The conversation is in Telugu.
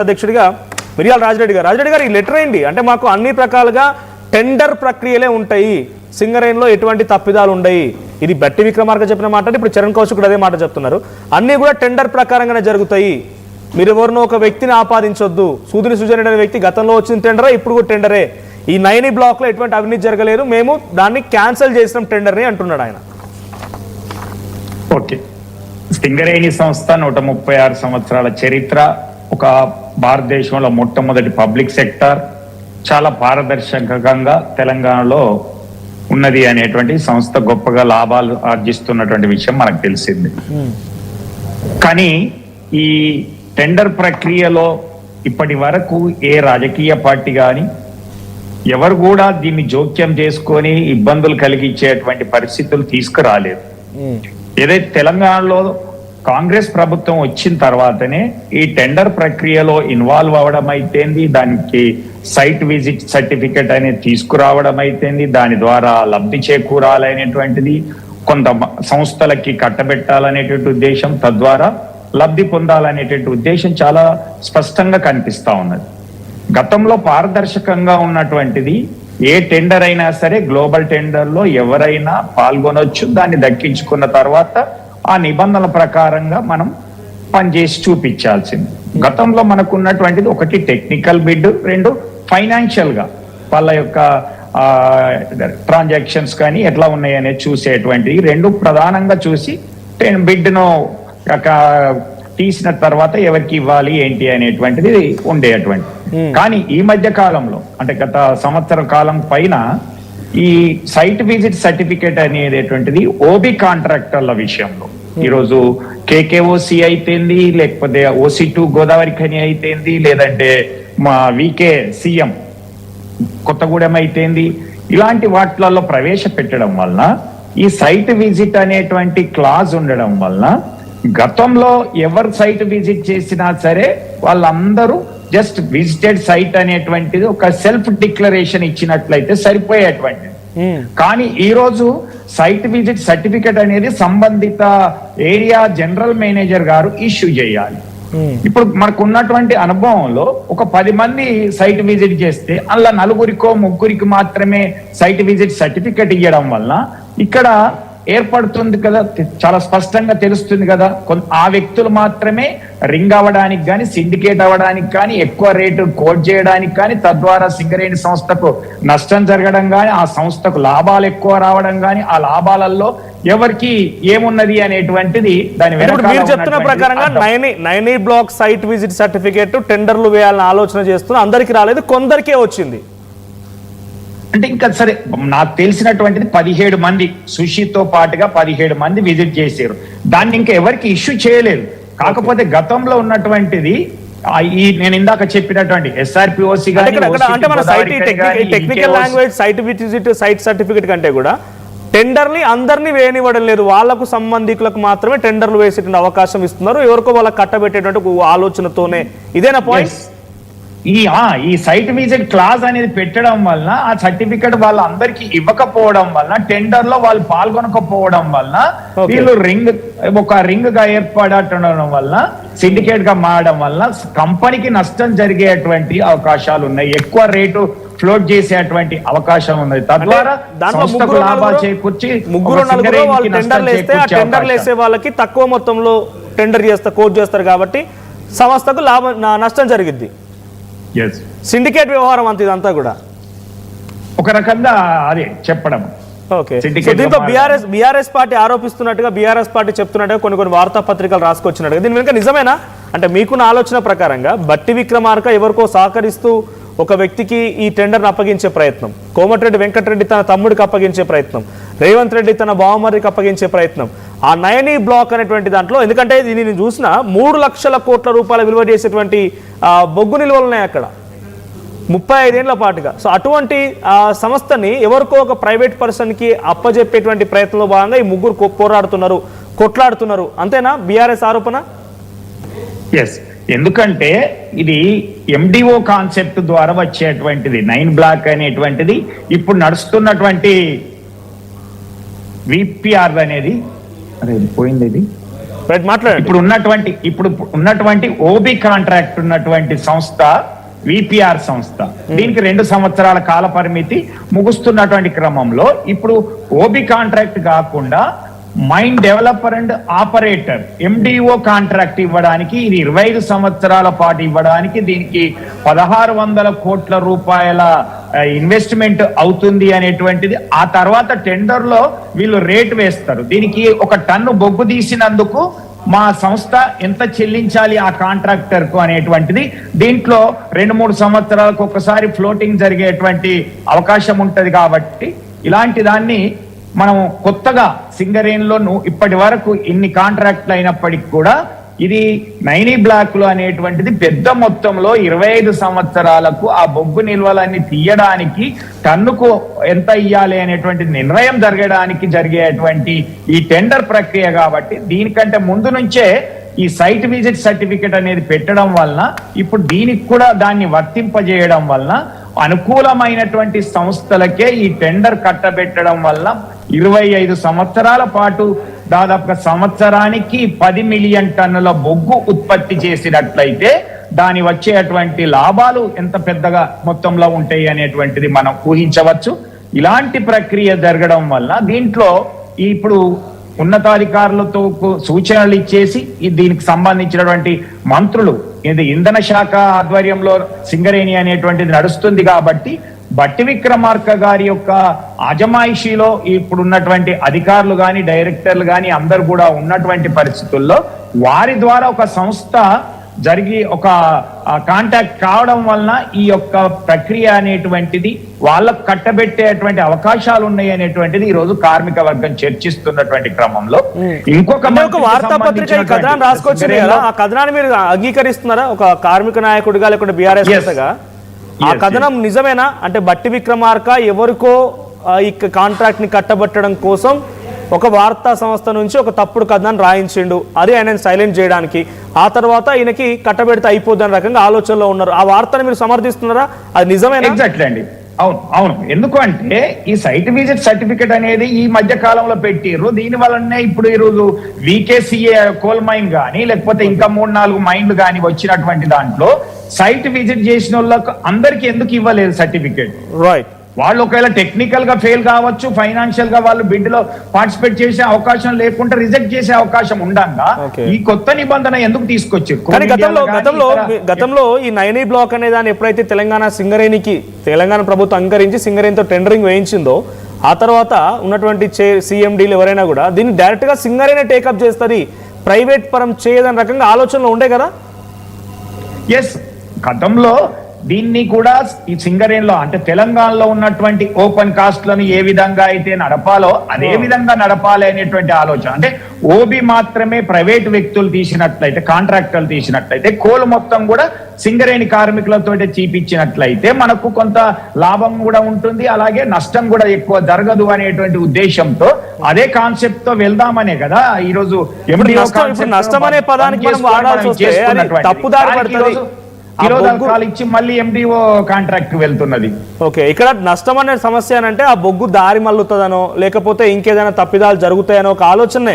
అధ్యక్షుడిగా మిర్యాల రాజిరెడ్డి గారు ఈ లెటర్ ఏంటి అంటే మాకు అన్ని ప్రకాలుగా టెండర్ ప్రక్రియలే ఉంటాయి, సింగరేణిలో ఎటువంటి తప్పిదాలు ఉండయి. ఇది బట్టి విక్రమార్క చెప్పిన మాట, ఇప్పుడు చరణ్ కౌశిక్ కూడా అదే మాట చెప్తున్నారు. అన్నీ కూడా టెండర్ ప్రకారంగానే జరుగుతాయి, మీరు ఎవరినో ఒక వ్యక్తిని ఆపాదించొద్దు. సూదిని సుజన్ అనే వ్యక్తి గతంలో వచ్చిన టెండరే, ఇప్పుడు కూడా టెండరే. ఈ 9 బ్లాక్లో ఎటువంటి అవినీతి జరగలేదు, మేము దాన్ని క్యాన్సిల్ చేసిన టెండర్ని అంటున్నాడు ఆయన. ఓకే, సింగరేణి సంస్థ 136 సంవత్సరాల చరిత్ర, ఒక భారతదేశంలో మొట్టమొదటి పబ్లిక్ సెక్టార్, చాలా పారదర్శకంగా తెలంగాణలో ఉన్నది అనేటువంటి సంస్థ గొప్పగా లాభాలు ఆర్జిస్తున్నటువంటి విషయం మనకు తెలిసింది. కానీ ఈ టెండర్ ప్రక్రియలో ఇప్పటి వరకు ఏ రాజకీయ పార్టీ కానీ ఎవరు కూడా దీన్ని జోక్యం చేసుకొని ఇబ్బందులు కలిగించేటువంటి పరిస్థితులు తీసుకురాలేదు. ఏదైతే తెలంగాణలో కాంగ్రెస్ ప్రభుత్వం వచ్చిన తర్వాతనే ఈ టెండర్ ప్రక్రియలో ఇన్వాల్వ్ అవ్వడం అయితేంది, దానికి సైట్ విజిట్ సర్టిఫికెట్ అనేది తీసుకురావడం అయితేంది, దాని ద్వారా లబ్ధి చేకూరాలనేటువంటిది, కొంత సంస్థలకి కట్టబెట్టాలనేటువంటి ఉద్దేశం, తద్వారా లబ్ధి పొందాలనేటువంటి ఉద్దేశం చాలా స్పష్టంగా కనిపిస్తా ఉన్నది. గతంలో పారదర్శకంగా ఉన్నటువంటిది ఏ టెండర్ అయినా సరే గ్లోబల్ టెండర్లో ఎవరైనా పాల్గొనొచ్చు, దాన్ని దక్కించుకున్న తర్వాత ఆ నిబంధనల ప్రకారంగా మనం పనిచేసి చూపించాల్సింది. గతంలో మనకు ఉన్నటువంటిది ఒకటి టెక్నికల్ బిడ్, 2 ఫైనాన్షియల్ గా వాళ్ళ యొక్క ట్రాన్సాక్షన్స్ కానీ ఎట్లా ఉన్నాయి అనేది చూసేటువంటిది, 2 ప్రధానంగా చూసి బిడ్ను తీసిన తర్వాత ఎవరికి ఇవ్వాలి ఏంటి అనేటువంటిది ఉండేటువంటి. కానీ ఈ మధ్య కాలంలో అంటే గత సంవత్సర కాలం పైన ఈ సైట్ విజిట్ సర్టిఫికేట్ అనేటువంటిది ఓబీ కాంట్రాక్టర్ల విషయంలో ఈరోజు కేకేఓసి అయితేంది, లేకపోతే OC2 గోదావరి ఖని అయితేంది, లేదంటే మా వికే సీఎం కొత్తగూడెం అయితేంది, ఇలాంటి వాటిలలో ప్రవేశపెట్టడం వలన ఈ సైట్ విజిట్ అనేటువంటి క్లాజ్ ఉండడం వలన గతంలో ఎవరు సైట్ విజిట్ చేసినా సరే వాళ్ళందరూ జస్ట్ విజిటెడ్ సైట్ అనేటువంటిది ఒక సెల్ఫ్ డిక్లరేషన్ ఇచ్చినట్లయితే సరిపోయేటువంటిది. కానీ ఈ రోజు సైట్ విజిట్ సర్టిఫికెట్ అనేది సంబంధిత ఏరియా జనరల్ మేనేజర్ గారు ఇష్యూ చేయాలి. ఇప్పుడు మనకు ఉన్నటువంటి అనుభవంలో ఒక 10 మంది సైట్ విజిట్ చేస్తే అలా 4 3 మాత్రమే సైట్ విజిట్ సర్టిఫికెట్ ఇవ్వడం వల్ల ఇక్కడ ఏర్పడుతుంది కదా, చాలా స్పష్టంగా తెలుస్తుంది కదా, ఆ వ్యక్తులు మాత్రమే రింగ్ అవ్వడానికి కానీ, సిండికేట్ అవ్వడానికి కానీ, ఎక్కువ రేటు కోట్ చేయడానికి కానీ, తద్వారా సింగరేణి సంస్థకు నష్టం జరగడం కానీ, ఆ సంస్థకు లాభాలు ఎక్కువ రావడం కానీ, ఆ లాభాలలో ఎవరికి ఏమున్నది అనేటువంటిది దాని మీరు చెప్తున్న ప్రకారంగా 9 బ్లాక్ సైట్ విజిట్ సర్టిఫికేట్ టెండర్లు వేయాలని ఆలోచన చేస్తున్నా, అందరికి రాలేదు, కొందరికే వచ్చింది. అంటే ఇంకా సరే, నాకు తెలిసినటువంటిది 17 మంది సుషితో పాటుగా 17 మంది విజిట్ చేశారు. దాన్ని ఇంకా ఎవరికి ఇష్యూ చేయలేదు. కాకపోతే గతంలో ఉన్నటువంటిది ఈ నేను ఇందాక చెప్పినటువంటి SRPOC technical language site visit site certificate కంటే కూడా టెండర్ని అందరినీ వేయనివ్వడం లేదు, వాళ్లకు సంబంధికులకు మాత్రమే టెండర్లు వేసేటువంటి అవకాశం ఇస్తున్నారు, ఎవరికో వాళ్ళకి కట్టబెట్టేటువంటి ఆలోచనతోనే. ఇదేనా పాయింట్? ఈ సైట్ విజిట్ క్లాజ్ అనేది పెట్టడం వలన ఆ సర్టిఫికెట్ వాళ్ళందరికీ ఇవ్వకపోవడం వలన, టెండర్ లో వాళ్ళు పాల్గొనకపోవడం వలన, వీళ్ళు ఒక రింగ్ గా ఏర్పడటం వలన, సిండికేట్ గా మారడం వలన కంపెనీకి నష్టం జరిగేటువంటి అవకాశాలు ఉన్నాయి, ఎక్కువ రేటు ఫ్లోట్ చేసేటువంటి అవకాశం ఉన్నది. తద్వారా లాభాలు చేకూర్చి టెండర్లు వేసే వాళ్ళకి తక్కువ మొత్తంలో టెండర్ కోట్ చేస్తారు కాబట్టి సంస్థకు నష్టం జరిగింది. సిండికేట్ వ్యవహారం అంత ఇదంతా కూడా ఒక రకంగా అదే చెప్పడం. ఓకే, దీంతో బీఆర్ఎస్ పార్టీ ఆరోపిస్తున్నట్టుగా, బీఆర్ఎస్ పార్టీ చెప్తున్నట్టుగా కొన్ని వార్తాపత్రికలు రాసుకొచ్చినట్టుగా, దీని వెనుక నిజమేనా? అంటే మీకున్న ఆలోచన ప్రకారంగా బట్టి విక్రమార్క ఎవరికో సహకరిస్తూ ఒక వ్యక్తికి ఈ టెండర్ను అప్పగించే ప్రయత్నం, కోమటిరెడ్డి వెంకటరెడ్డి తన తమ్ముడికి అప్పగించే ప్రయత్నం, రేవంత్ రెడ్డి తన బావమర్రికి అప్పగించే ప్రయత్నం, ఆ 9 బ్లాక్ అనేటువంటి దాంట్లో, ఎందుకంటే దీనిని చూసిన 3 లక్షల కోట్ల రూపాయల విలువ చేసేటువంటి బొగ్గు నిల్వలు ఉన్నాయి అక్కడ 35 ఏళ్ల పాటుగా. సో అటువంటి సంస్థని ఎవరికో ఒక ప్రైవేట్ పర్సన్కి అప్పజెప్పేటువంటి ప్రయత్నంలో భాగంగా ఈ ముగ్గురు కొట్లాడుతున్నారు, అంతేనా బీఆర్ఎస్ ఆరోపణ? ఎస్, ఎందుకంటే ఇది MDO కాన్సెప్ట్ ద్వారా వచ్చేటువంటిది 9 బ్లాక్ అనేటువంటిది. ఇప్పుడు నడుస్తున్నటువంటి VPR అనేది పోయింది, ఇది మాట్లాడండి. ఇప్పుడు ఉన్నటువంటి ఓబీ కాంట్రాక్ట్ ఉన్నటువంటి సంస్థ విపిఆర్ సంస్థ, దీనికి 2 సంవత్సరాల కాల పరిమితి ముగుస్తున్నటువంటి క్రమంలో ఇప్పుడు ఓబీ కాంట్రాక్ట్ కాకుండా mine developer and operator MDO contract ఇవ్వడానికి, ఇది 25 సంవత్సరాల పాటు ఇవ్వడానికి దీనికి 1600 కోట్ల రూపాయల ఇన్వెస్ట్మెంట్ అవుతుంది అనేటువంటిది. ఆ తర్వాత టెండర్ లో వీళ్ళు రేట్ వేస్తారు. దీనికి 1 టన్ను బొగ్గు తీసినందుకు మా సంస్థ ఎంత చెల్లించాలి ఆ కాంట్రాక్టర్ కు అనేటువంటిది. దీంట్లో 2-3 సంవత్సరాలకు ఒకసారి ఫ్లోటింగ్ జరిగేటువంటి అవకాశం ఉంటది. కాబట్టి ఇలాంటి దాన్ని మనం కొత్తగా సింగరేణిలో ఇప్పటి వరకు ఇన్ని కాంట్రాక్ట్లు అయినప్పటికీ కూడా ఇది నైనీ బ్లాక్ లో అనేటువంటిది పెద్ద మొత్తంలో 25 సంవత్సరాలకు ఆ బొగ్గు నిల్వలన్నీ తీయడానికి టన్నుకు ఎంత ఇయ్యాలి అనేటువంటి నిర్ణయం జరగడానికి జరిగేటువంటి ఈ టెండర్ ప్రక్రియ. కాబట్టి దీనికంటే ముందు నుంచే ఈ సైట్ విజిట్ సర్టిఫికెట్ అనేది పెట్టడం వలన ఇప్పుడు దీనికి కూడా దాన్ని వర్తింపజేయడం వలన అనుకూలమైనటువంటి సంస్థలకే ఈ టెండర్ కట్టబెట్టడం వల్ల 25 సంవత్సరాల పాటు దాదాపుగా సంవత్సరానికి 10 మిలియన్ టన్నుల బొగ్గు ఉత్పత్తి చేసినట్లయితే దాని వచ్చేటువంటి లాభాలు ఎంత పెద్దగా మొత్తంలో ఉంటాయి అనేటువంటిది మనం ఊహించవచ్చు. ఇలాంటి ప్రక్రియ జరగడం వల్ల దీంట్లో ఇప్పుడు ఉన్నతాధికారులతో సూచనలు ఇచ్చేసి దీనికి సంబంధించినటువంటి మంత్రులు, ఇది ఇంధన శాఖ ఆధ్వర్యంలో సింగరేణి అనేటువంటిది నడుస్తుంది. కాబట్టి బట్టి విక్రమార్క గారి యొక్క అజమాయిషీలో ఇప్పుడు ఉన్నటువంటి అధికారులు కానీ డైరెక్టర్లు కానీ అందరు కూడా ఉన్నటువంటి పరిస్థితుల్లో వారి ద్వారా ఒక సంస్థ జరిగి ఒక కాంటాక్ట్ కావడం వలన ఈ యొక్క ప్రక్రియ అనేటువంటిది వాళ్ళకు కట్టబెట్టేటువంటి అవకాశాలు ఉన్నాయి అనేటువంటిది ఈ రోజు కార్మిక వర్గం చర్చిస్తున్నటువంటి క్రమంలో ఇంకొక వార్తాపత్రిక ఈ కథనాన్ని రాసుకొచ్చింది కదా, ఆ కథనాన్ని మీరు అంగీకరిస్తున్నారా? ఒక కార్మిక నాయకుడిగా లేకుంటే బీఆర్ఎస్ నేతగా ఆ కథనం నిజమేనా? అంటే బట్టి విక్రమార్క ఎవరికో ఈ కాంట్రాక్ట్ ని కట్టబెట్టడం కోసం ఒక వార్తా సంస్థ నుంచి ఒక తప్పుడు కథనాన్ని రాయించిండు, అది ఆయన సైలెంట్ చేయడానికి, ఆ తర్వాత ఈయనకి కట్టబెడితే అయిపోద్దని రకంగా ఆలోచనలో ఉన్నారు. ఆ వార్తను మీరు సమర్థిస్తున్నారా? అది నిజమేనా? ఎగ్జాక్ట్లీ అండి. అవును. ఎందుకు అంటే ఈ సైట్ విజిట్ సర్టిఫికెట్ అనేది ఈ మధ్య కాలంలో పెట్టిర్రు. దీని వల్లనే ఇప్పుడు ఈ రోజు VKCA కోల్ మైన్ గానీ లేకపోతే ఇంకా 3-4 మైన్లు గానీ వచ్చినటువంటి దాంట్లో సైట్ విజిట్ చేసిన వాళ్ళకు అందరికి ఎందుకు ఇవ్వలేదు సర్టిఫికెట్? రైట్. వాళ్ళు ఒకవేళ టెక్నికల్ గా ఫెయిల్ కావచ్చు, ఫైనాన్షియల్ గా వాళ్ళు బిడ్ లో పార్టిసిపేట్ చేసే అవకాశం లేకుండా రిజెక్ట్ చేసే అవకాశం ఉండగా ఈ కొత్త నిబంధన ఎందుకు తీసుకొచ్చారు? కానీ గతంలో ఈ నైనీ బ్లాక్ అనే దాన్ని ఎప్పుడైతే తెలంగాణ ప్రభుత్వం అంగరించి సింగరేణితో టెండరింగ్ వేయించిందో ఆ తర్వాత ఉన్నటువంటి CMDలు ఎవరైనా కూడా దీన్ని డైరెక్ట్ గా సింగరేణి టేకప్ చేస్తుంది, ప్రైవేట్ పరం చేయదని రకంగా ఆలోచనలో ఉండే కదా. ఎస్, గతంలో దీన్ని కూడా ఈ సింగరేణిలో అంటే తెలంగాణలో ఉన్నటువంటి ఓపెన్ కాస్ట్లను ఏ విధంగా అయితే నడపాలో అదే విధంగా నడపాలి అనేటువంటి ఆలోచన. అంటే ఓబీ మాత్రమే ప్రైవేట్ వ్యక్తులు తీసినట్లయితే, కాంట్రాక్టర్లు తీసినట్లయితే కోల్ మొత్తం కూడా సింగరేణి కార్మికులతో చూపించినట్లయితే మనకు కొంత లాభం కూడా ఉంటుంది, అలాగే నష్టం కూడా ఎక్కువ జరగదు అనేటువంటి ఉద్దేశంతో అదే కాన్సెప్ట్ తో వెళ్దామనే కదా ఈ రోజు నష్టం అనే పదానికి మనం వాడాల్సి వస్తే తప్పుదారి పడుతుంది. ఇచ్చి మళ్ళీ MDO కాంట్రాక్ట్ వెళ్తున్నది. ఓకే, ఇక్కడ నష్టం అనే సమస్య అంటే ఆ బొగ్గు దారి మల్లుతుందనో లేకపోతే ఇంకేదైనా తప్పిదాలు జరుగుతాయనో ఒక ఆలోచనే